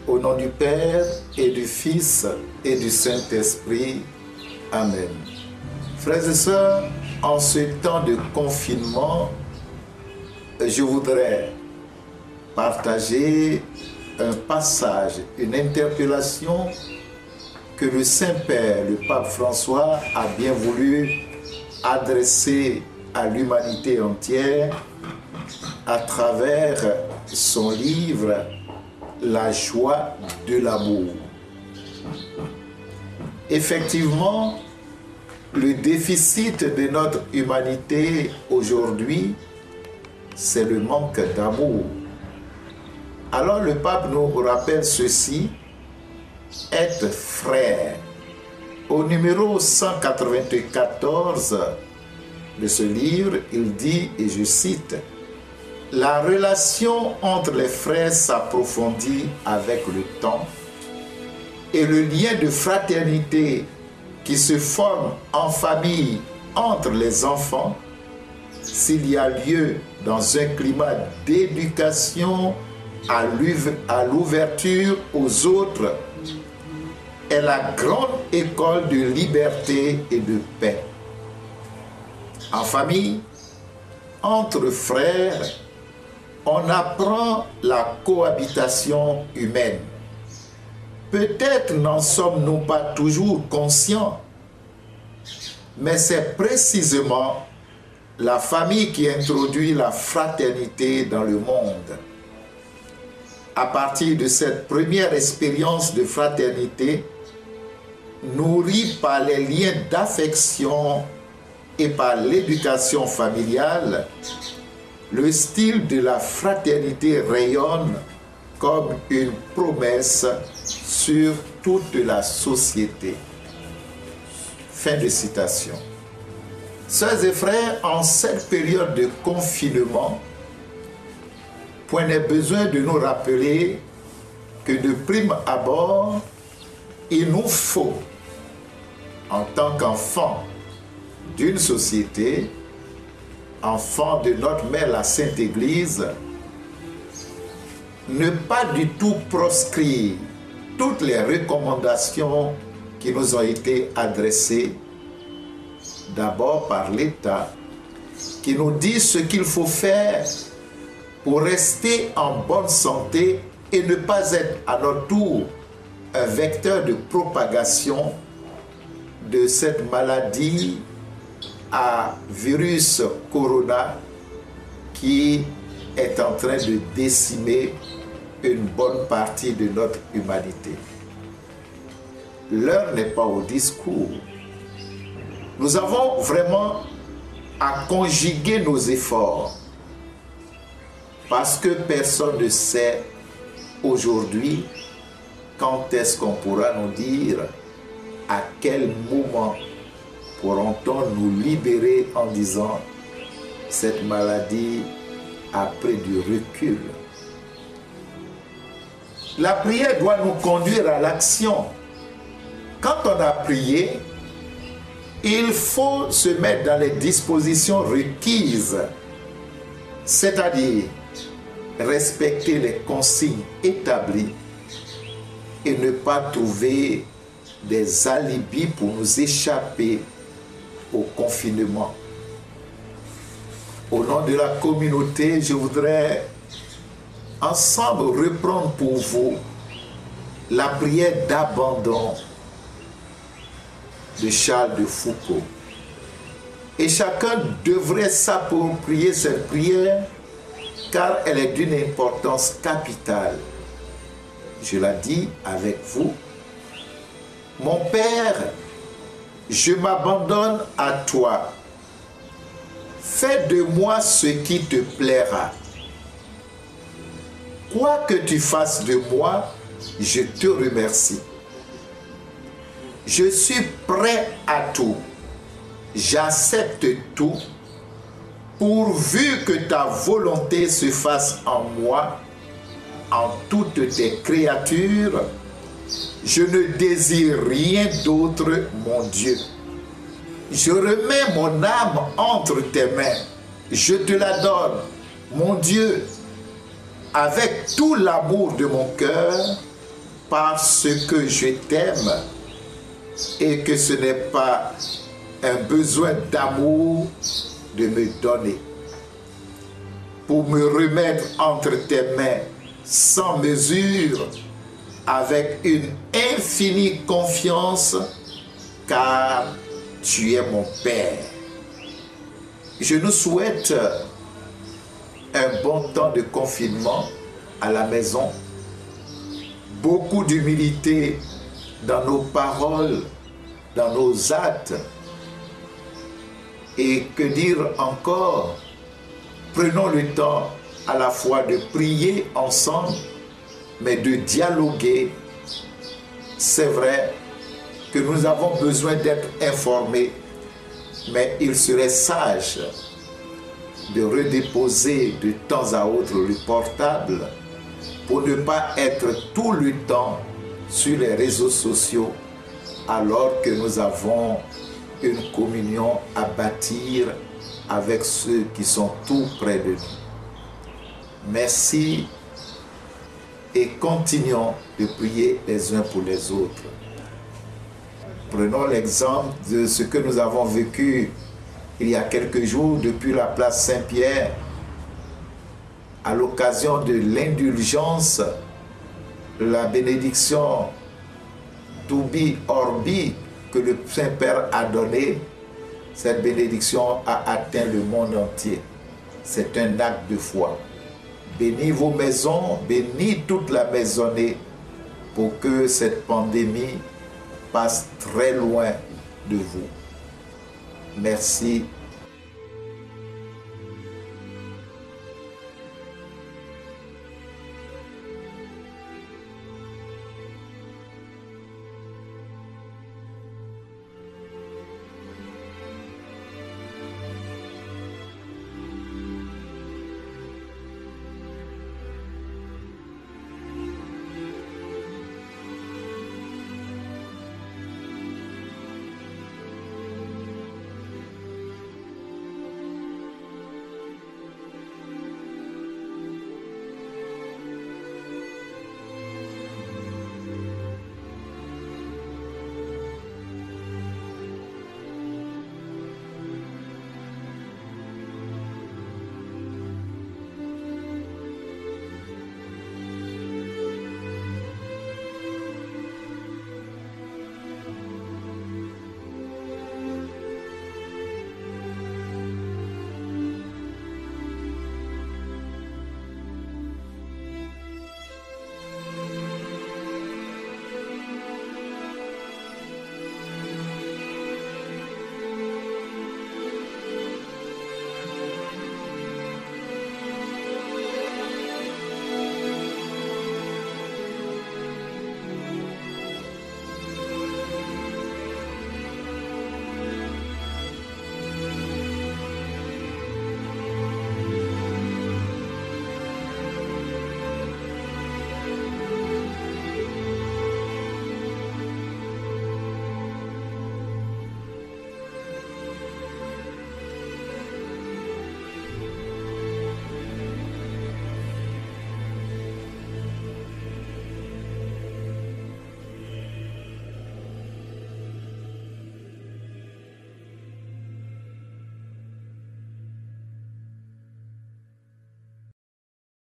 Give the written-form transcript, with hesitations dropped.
Au nom du Père et du Fils et du Saint-Esprit. Amen. Frères et sœurs, en ce temps de confinement, je voudrais partager un passage, une interpellation que le Saint-Père, le Pape François, a bien voulu adresser à l'humanité entière à travers son livre « La joie de l'amour ». Effectivement, le déficit de notre humanité aujourd'hui, c'est le manque d'amour. Alors le pape nous rappelle ceci, être frère. Au numéro 194 de ce livre, il dit, et je cite, « La relation entre les frères s'approfondit avec le temps et le lien de fraternité qui se forme en famille entre les enfants, s'il y a lieu dans un climat d'éducation à l'ouverture aux autres, est la grande école de liberté et de paix. En famille, entre frères, on apprend la cohabitation humaine. Peut-être n'en sommes-nous pas toujours conscients, mais c'est précisément la famille qui introduit la fraternité dans le monde. À partir de cette première expérience de fraternité, nourrie par les liens d'affection et par l'éducation familiale, le style de la fraternité rayonne comme une promesse sur toute la société. Fin de citation. Sœurs et frères, en cette période de confinement, point n'est besoin de nous rappeler que de prime abord, il nous faut, en tant qu'enfants d'une société, enfants de notre mère la Sainte Église, ne pas du tout proscrire toutes les recommandations qui nous ont été adressées, d'abord par l'État, qui nous dit ce qu'il faut faire pour rester en bonne santé et ne pas être à notre tour un vecteur de propagation de cette maladie à virus corona qui est en train de décimer une bonne partie de notre humanité. L'heure n'est pas au discours. Nous avons vraiment à conjuguer nos efforts parce que personne ne sait aujourd'hui quand est-ce qu'on pourra nous dire à quel moment pourront-on nous libérer en disant cette maladie a pris du recul. La prière doit nous conduire à l'action. Quand on a prié, il faut se mettre dans les dispositions requises, c'est-à-dire respecter les consignes établies et ne pas trouver des alibis pour nous échapper au confinement. Au nom de la communauté, je voudrais ensemble reprendre pour vous la prière d'abandon de Charles de Foucauld. Et chacun devrait s'approprier cette prière car elle est d'une importance capitale. Je la dis avec vous. Mon Père, je m'abandonne à toi. Fais de moi ce qui te plaira. Quoi que tu fasses de moi, je te remercie. Je suis prêt à tout. J'accepte tout, pourvu que ta volonté se fasse en moi, en toutes tes créatures. Je ne désire rien d'autre, mon Dieu. Je remets mon âme entre tes mains. Je te la donne, mon Dieu, avec tout l'amour de mon cœur, parce que je t'aime et que ce n'est pas un besoin d'amour de me donner. Pour me remettre entre tes mains sans mesure, avec une infinie confiance, car tu es mon Père. Je nous souhaite un bon temps de confinement à la maison, beaucoup d'humilité dans nos paroles, dans nos actes, et que dire encore, prenons le temps à la fois de prier ensemble, mais de dialoguer. C'est vrai que nous avons besoin d'être informés, mais il serait sage de redéposer de temps à autre le portable pour ne pas être tout le temps sur les réseaux sociaux alors que nous avons une communion à bâtir avec ceux qui sont tout près de nous. Merci et continuons de prier les uns pour les autres. Prenons l'exemple de ce que nous avons vécu il y a quelques jours depuis la place Saint-Pierre à l'occasion de l'indulgence, la bénédiction Tubi Orbi que le Saint-Père a donnée. Cette bénédiction a atteint le monde entier. C'est un acte de foi. Bénis vos maisons, bénis toute la maisonnée pour que cette pandémie passe très loin de vous. Merci